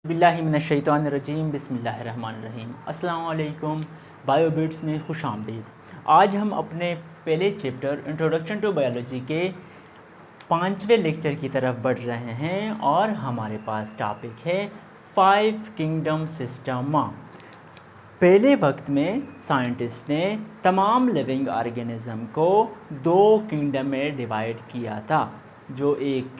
बिल्लाहिमिनश्शैतानिर्रजीम बिस्मिल्लाहिर्रहमानिर्रहीम। अस्सलाम वालेकुम। बायोबिट्स में खुश आमदीद। आज हम अपने पहले चैप्टर इंट्रोडक्शन टू बायोलॉजी के 5वें लेक्चर की तरफ बढ़ रहे हैं और हमारे पास टॉपिक है 5 किंगडम सिस्टम। पहले वक्त में साइंटिस्ट ने तमाम लिविंग ऑर्गेनिज्म को 2 किंगडम में डिवाइड किया था, जो एक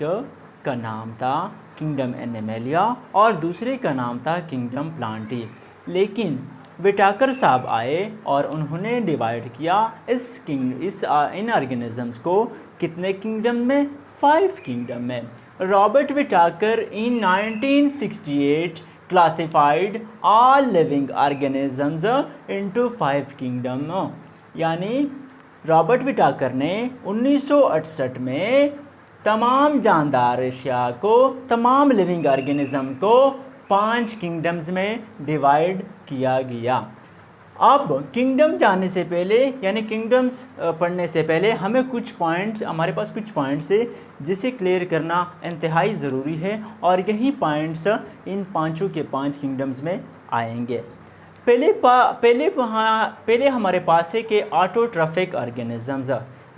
का नाम था किंगडम एनिमलिया और दूसरे का नाम था किंगडम प्लांटी। लेकिन विटाकर साहब आए और उन्होंने डिवाइड किया इन ऑर्गेनिजम्स को कितने किंगडम में? 5 किंगडम में। रॉबर्ट विटाकर इन 1968 classified all living organisms into 5 kingdom. यानी रॉबर्ट विटाकर ने 1968 में तमाम जानदार अशिया को, तमाम लिविंग ऑर्गेनिज्म को 5 किंगडम्स में डिवाइड किया गया। अब किंगडम जाने से पहले यानी किंगडम्स पढ़ने से पहले हमें हमारे पास कुछ पॉइंट्स है जिसे क्लियर करना इंतहाई ज़रूरी है और यही पॉइंट्स इन पांचों के 5 किंगडम्स में आएंगे। पहले हमारे पास है कि ऑटोट्रॉफिक ऑर्गेनिजम्स।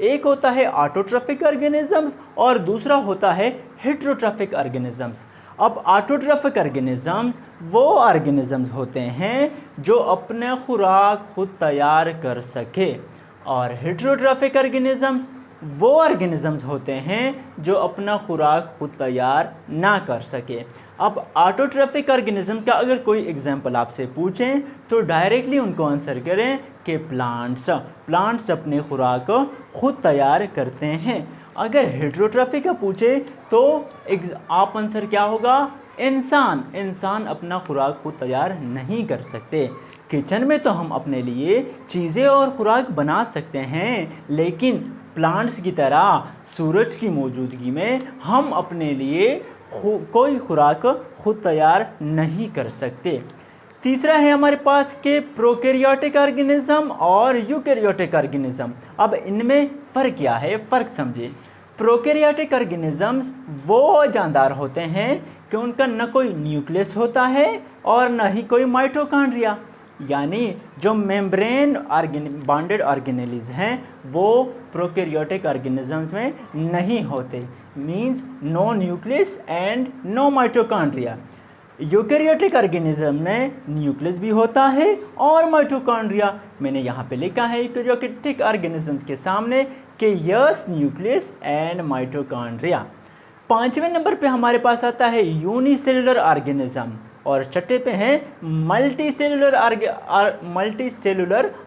एक होता है ऑटोट्रॉफिक ऑर्गेनिजम्स और दूसरा होता है हेटेरोट्रॉफिक ऑर्गेनिजम्स। अब ऑटोट्रॉफिक ऑर्गेनिजम्स वो ऑर्गेनिजम्स होते हैं जो अपने खुराक खुद तैयार कर सके और हेटेरोट्रॉफिक ऑर्गेनिजम्स वो ऑर्गेनिजम्स होते हैं जो अपना खुराक खुद तैयार ना कर सके। अब ऑटोट्रॉफिक ऑर्गेनिज्म का अगर कोई एग्जांपल आपसे पूछें तो डायरेक्टली उनको आंसर करें कि प्लांट्स अपने खुराक खुद तैयार करते हैं। अगर हेटेरोट्रॉफिक का पूछे तो आप आंसर क्या होगा? इंसान अपना खुराक खुद तैयार नहीं कर सकते। किचन में तो हम अपने लिए चीज़ें और खुराक बना सकते हैं, लेकिन प्लांट्स की तरह सूरज की मौजूदगी में हम अपने लिए कोई खुराक खुद तैयार नहीं कर सकते। तीसरा है हमारे पास के प्रोकैरियोटिक ऑर्गेनिज्म और यूकैरियोटिक ऑर्गेनिज्म। अब इनमें फ़र्क क्या है? फ़र्क समझिए। प्रोकैरियोटिक ऑर्गेनिजम्स वो जानदार होते हैं कि उनका न कोई न्यूक्लियस होता है और न ही कोई माइटोकॉन्ड्रिया, यानी जो मेम्ब्रेन बॉन्डेड ऑर्गेनेलीज हैं वो प्रोकैरियोटिक ऑर्गेनिजम्स में नहीं होते। Means no nucleus and no mitochondria. Eukaryotic organism में न्यूक्लियस भी होता है और माइटोकॉन्ड्रिया। मैंने यहाँ पे लिखा है यूकैरियोटिक ऑर्गेनिजम्स के सामने कि यस न्यूक्लियस एंड माइटोकॉन्ड्रिया। 5वें नंबर पे हमारे पास आता है यूनिसेलुलर ऑर्गेनिज्म और छठे पे हैं मल्टीसेलुलर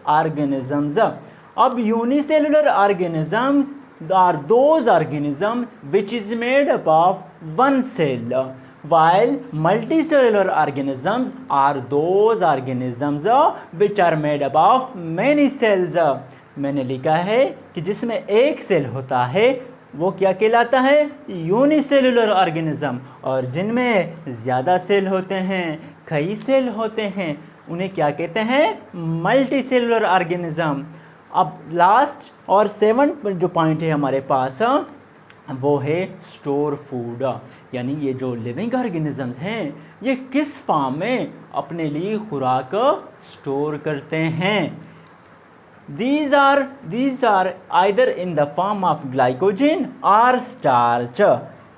ऑर्गेनिजम्स। अब unicellular organisms are those organism which is made up of one cell, while multicellular organisms are those organisms which are made up of many cells। मैंने लिखा है कि जिसमें एक सेल होता है वो क्या कहलाता है? Unicellular organism. और जिनमें ज़्यादा सेल होते हैं, कई सेल होते हैं, उन्हें क्या कहते हैं? Multicellular organism. अब लास्ट और 7 जो पॉइंट है हमारे पास वो है स्टोर फूड, यानी ये जो लिविंग ऑर्गेनिजम्स हैं ये किस फॉर्म में अपने लिए खुराक स्टोर करते हैं? These are either in the form of glycogen or starch।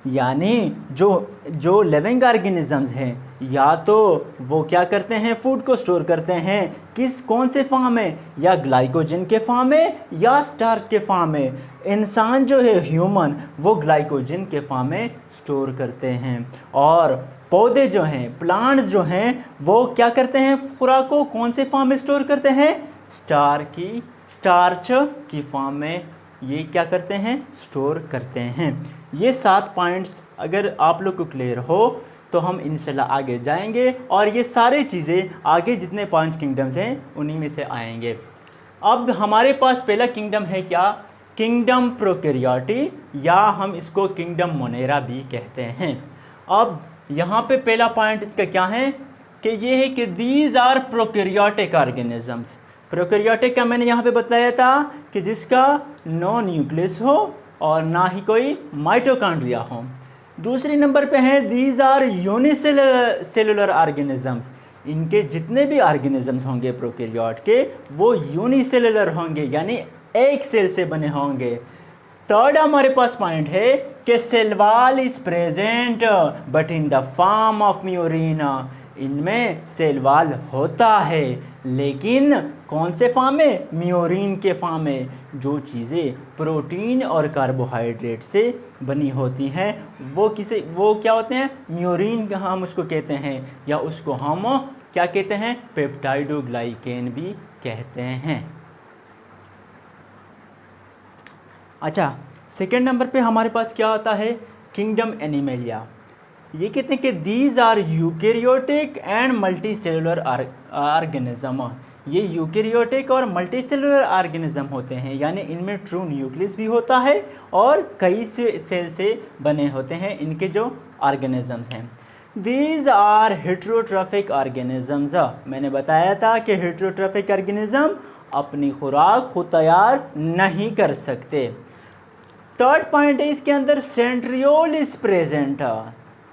यानी जो लिविंग ऑर्गेनिजम्स हैं या तो वो क्या करते हैं? फूड को स्टोर करते हैं कौन से फॉर्म में? या ग्लाइकोजन के फॉर्म में या स्टार्च के फॉर्म में। इंसान जो है ह्यूमन वो ग्लाइकोजन के फॉर्म में स्टोर करते हैं और पौधे जो हैं, प्लांट्स जो हैं वो क्या करते हैं? खुराक को कौन से फॉर्म में स्टोर करते हैं? स्टार्च की फॉर्म में ये क्या करते हैं? स्टोर करते हैं। ये 7 पॉइंट्स अगर आप लोग को क्लियर हो तो हम इंशाल्लाह आगे जाएंगे और ये सारी चीज़ें आगे जितने 5 किंगडम्स हैं उन्हीं में से आएंगे। अब हमारे पास पहला किंगडम है क्या? किंगडम प्रोकैरियोटी, या हम इसको किंगडम मोनेरा भी कहते हैं। अब यहाँ पे पहला पॉइंट इसका क्या है कि ये है कि these are prokaryotic organisms. Prokaryotic का मैंने यहाँ पे बताया था कि जिसका नो न्यूक्लियस हो और ना ही कोई माइटोकॉन्ड्रिया हो। दूसरी नंबर पे हैं दीज आर यूनिसेलुलर ऑर्गेनिजम्स। इनके जितने भी ऑर्गेनिजम्स होंगे प्रोकैरियोट के वो यूनिसेलुलर होंगे, यानी एक सेल से बने होंगे। थर्ड हमारे पास पॉइंट है कि cell wall is present but in the form of murein. इनमें सेल वॉल होता है लेकिन कौन से फॉर्म में? म्यूरिन के फॉर्म में। जो चीज़ें प्रोटीन और कार्बोहाइड्रेट से बनी होती हैं वो क्या होते हैं? म्यूरिन हम उसको कहते हैं, या उसको हम क्या कहते हैं? पेप्टाइडोग्लाइकेन भी कहते हैं। अच्छा, सेकेंड नंबर पे हमारे पास क्या आता है? Kingdom Animalia. ये कहते हैं कि these are eukaryotic and multicellular organism. ये यूकेरियोटिक और मल्टीसेलुलर ऑर्गेनिज्म होते हैं, यानी इनमें ट्रू न्यूक्लियस भी होता है और कई सेल से बने होते हैं इनके जो ऑर्गेनिजम्स हैं। These are heterotrophic organisms. मैंने बताया था कि हेट्रोट्रॉफिक ऑर्गेनिज्म अपनी खुराक खुद तैयार नहीं कर सकते। थर्ड पॉइंट है इसके अंदर सेंट्रियोल इज प्रेजेंट।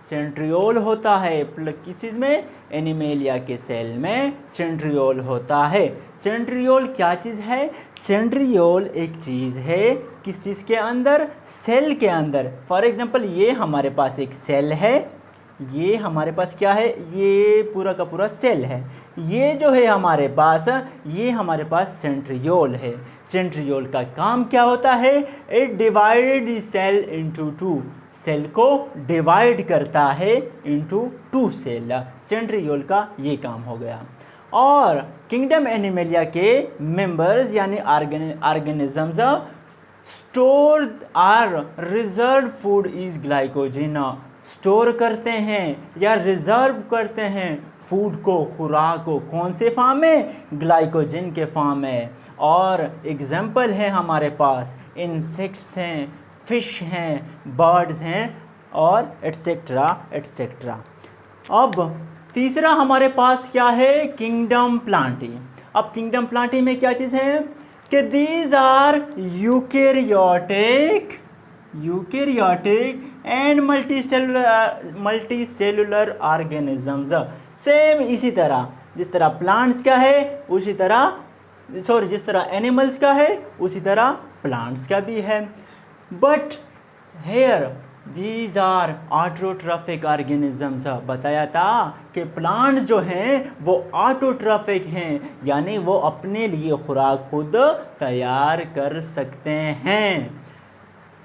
सेंट्रियोल होता है किस चीज़ में? एनिमेलिया के सेल में सेंट्रियोल होता है। सेंट्रियोल क्या चीज़ है? सेंट्रियोल एक चीज़ है किस चीज़ के अंदर? सेल के अंदर। फॉर एग्जांपल ये हमारे पास एक सेल है, ये हमारे पास क्या है? ये पूरा का पूरा सेल है। ये जो है हमारे पास, ये हमारे पास सेंट्रियोल है। सेंट्रियोल का काम क्या होता है? It divide the cell into two. Cell को डिवाइड करता है इनटू टू सेल। सेंट्रियोल का ये काम हो गया। और किंगडम एनिमेलिया के मेंबर्स यानी organisms store or reserve food is glycogen. Store करते हैं या रिजर्व करते हैं फूड को, खुराक को, कौन से फॉर्म में? ग्लाइकोजन के फॉर्म में। और एग्जाम्पल है हमारे पास इंसेक्ट्स हैं, फिश हैं, बर्ड्स हैं और एट्सेट्रा एट्सेट्रा। अब तीसरा हमारे पास क्या है? Kingdom Plantae. अब किंगडम प्लांटी में क्या चीज़ है कि these are eukaryotic and multicellular organisms. Same इसी तरह जिस तरह प्लांट्स का है उसी तरह जिस तरह एनिमल्स का है उसी तरह प्लांट्स का भी है। But here these are autotrophic organisms. बताया था कि प्लांट्स जो हैं वो ऑटोट्रॉफिक हैं, यानी वो अपने लिए खुराक खुद तैयार कर सकते हैं।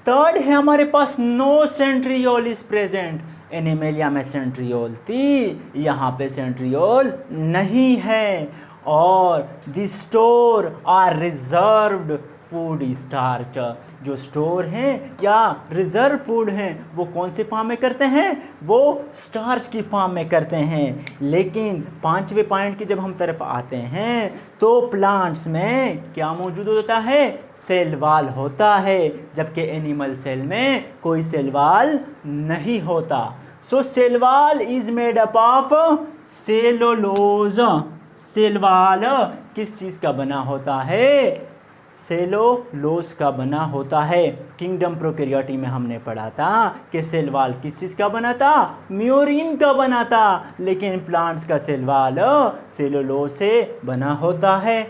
थर्ड है हमारे पास no centriole is present. Animalia में सेंट्रियोल थी, यहाँ पे सेंट्रियोल नहीं है। और the store are reserved food starch. जो स्टोर हैं या रिजर्व फूड हैं वो कौन से फॉर्म में करते हैं? वो स्टार्च की फॉर्म में करते हैं। लेकिन पांचवें पॉइंट की जब हम तरफ आते हैं तो प्लांट्स में क्या मौजूद होता है? सेल वॉल होता है, जबकि एनिमल सेल में कोई सेल वॉल नहीं होता। So cell wall is made up of cellulose. Cell wall किस चीज़ का बना होता है? सेलुलोज का बना होता है। किंगडम प्रोकैरियोटी में हमने पढ़ा था कि सेल वॉल किस चीज़ का बना था? म्यूरिन का बना था। लेकिन प्लांट्स का सेल वॉल सेलुलोज से बना होता है।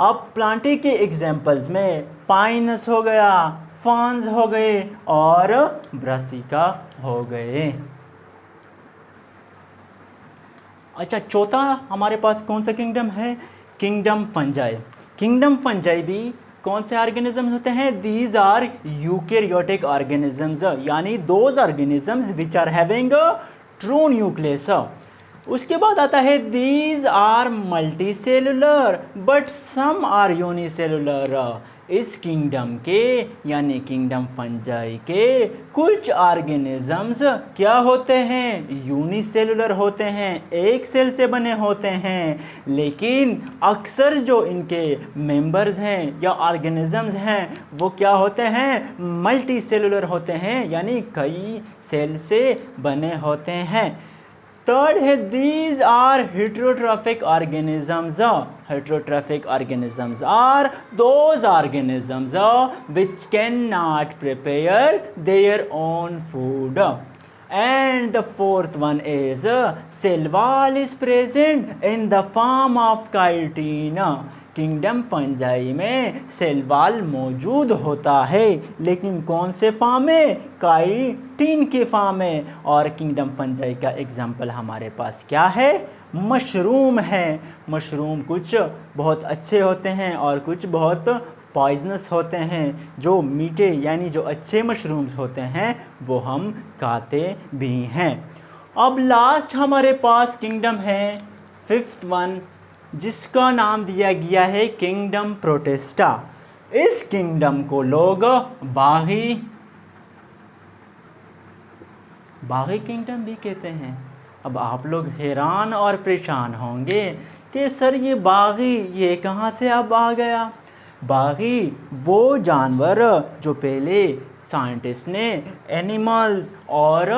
अब प्लांटी के एग्जाम्पल्स में पाइनस हो गया, फर्न्स हो गए और ब्रासिका हो गए। अच्छा, चौथा हमारे पास कौन सा किंगडम है? Kingdom fungi. किंगडम फंजाई भी कौन से ऑर्गेनिजम्स होते हैं? दीज आर यूकेरियोटिक ऑर्गेनिजम्स, यानी those organisms which are having true nucleus. उसके बाद आता है these are multicellular but some are unicellular. इस किंगडम के यानी किंगडम फंजाई के कुछ ऑर्गेनिजम्स क्या होते हैं? यूनिसेलुलर होते हैं, एक सेल से बने होते हैं। लेकिन अक्सर जो इनके मेंबर्स हैं या ऑर्गेनिजम्स हैं वो क्या होते हैं? मल्टीसेलुलर होते हैं, यानी कई सेल से बने होते हैं। थर्ड है these are heterotrophic organisms. Heterotrophic organisms are those organisms which cannot prepare their own food. And the fourth one is cell wall is present in the form of chitin. Kingdom fungi में cell wall मौजूद होता है, लेकिन कौन से form में? Chitin के form में। और किंगडम फंजाई का एग्जाम्पल हमारे पास क्या है? मशरूम है। मशरूम कुछ बहुत अच्छे होते हैं और कुछ बहुत पॉइजनस होते हैं। जो मीठे यानी जो अच्छे मशरूम्स होते हैं वो हम खाते भी हैं। अब लास्ट हमारे पास किंगडम है, फिफ्थ वन, जिसका नाम दिया गया है किंगडम प्रोटिस्टा। इस किंगडम को लोग बागी किंगडम भी कहते हैं। अब आप लोग हैरान और परेशान होंगे कि सर ये बागी ये कहाँ से अब आ गया? बागी वो जानवर जो पहले साइंटिस्ट ने एनिमल्स और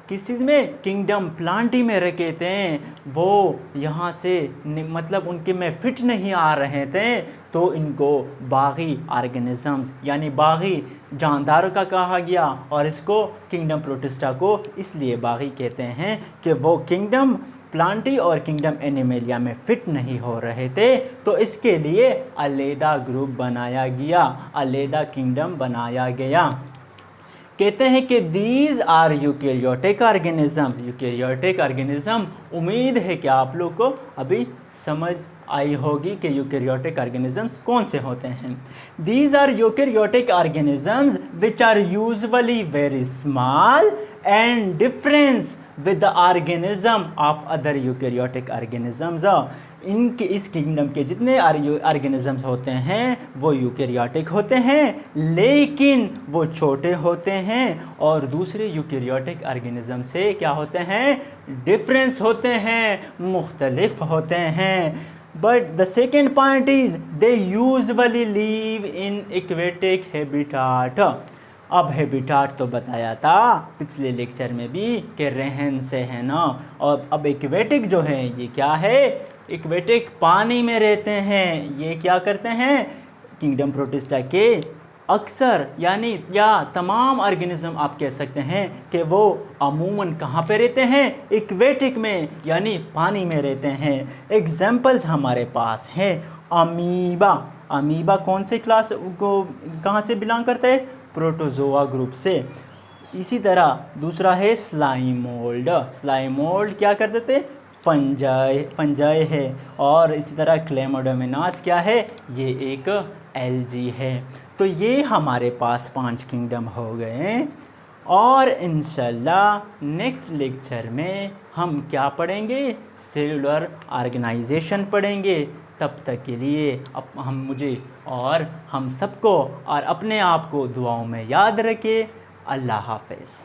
किस चीज़ में? किंगडम प्लांटी में रखे थे, वो यहाँ से मतलब उनके में फिट नहीं आ रहे थे, तो इनको बागी ऑर्गेनिजम्स यानी बागी जानदारों का कहा गया। और इसको किंगडम प्रोटिस्टा को इसलिए बागी कहते हैं कि वो किंगडम प्लांटी और किंगडम एनिमेलिया में फिट नहीं हो रहे थे, तो इसके लिए अलग ग्रुप बनाया गया, अलग किंगडम बनाया गया। कहते हैं कि these are eukaryotic organisms. Eukaryotic organism, उम्मीद है कि आप लोग को अभी समझ आई होगी कि यूकेरियोटिक ऑर्गेनिजम्स कौन से होते हैं। These are eukaryotic organisms which are usually very small and difference with the organism of other eukaryotic organisms. इनके इस किंगडम के जितने ऑर्गेनिजम्स होते हैं वो यूकेरियोटिक होते हैं, लेकिन वो छोटे होते हैं और दूसरे यूकेरियोटिक ऑर्गेनिज्म से क्या होते हैं? डिफरेंस होते हैं, मुख्तलिफ होते हैं। But the second point is they usually live in aquatic habitat. अब हैबिटाट तो बताया था पिछले लेक्चर में भी कि रहन सहन, और अब एक्वेटिक जो है ये क्या है? एक्वेटिक पानी में रहते हैं। ये क्या करते हैं? किंगडम प्रोटिस्टा के अक्सर यानी या तमाम ऑर्गेनिज्म आप कह सकते हैं कि वो अमूमन कहाँ पे रहते हैं? एक्वेटिक में यानी पानी में रहते हैं। एग्जाम्पल्स हमारे पास हैं अमीबा। अमीबा कौन से क्लास को कहाँ से बिलोंग करता है? प्रोटोजोआ ग्रुप से। इसी तरह दूसरा है स्लाइम मोल्ड। स्लाइम मोल्ड क्या करते थे? फंजाई है। और इसी तरह क्लेमोडोमोनास क्या है? ये एक एल्गी है। तो ये हमारे पास 5 किंगडम हो गए। और इंशाल्लाह नेक्स्ट लेक्चर में हम क्या पढ़ेंगे? सेलुलर ऑर्गेनाइजेशन पढ़ेंगे। तब तक के लिए अब मुझे और हम सबको और अपने आप को दुआओं में याद रखें। अल्लाह हाफ़िज़।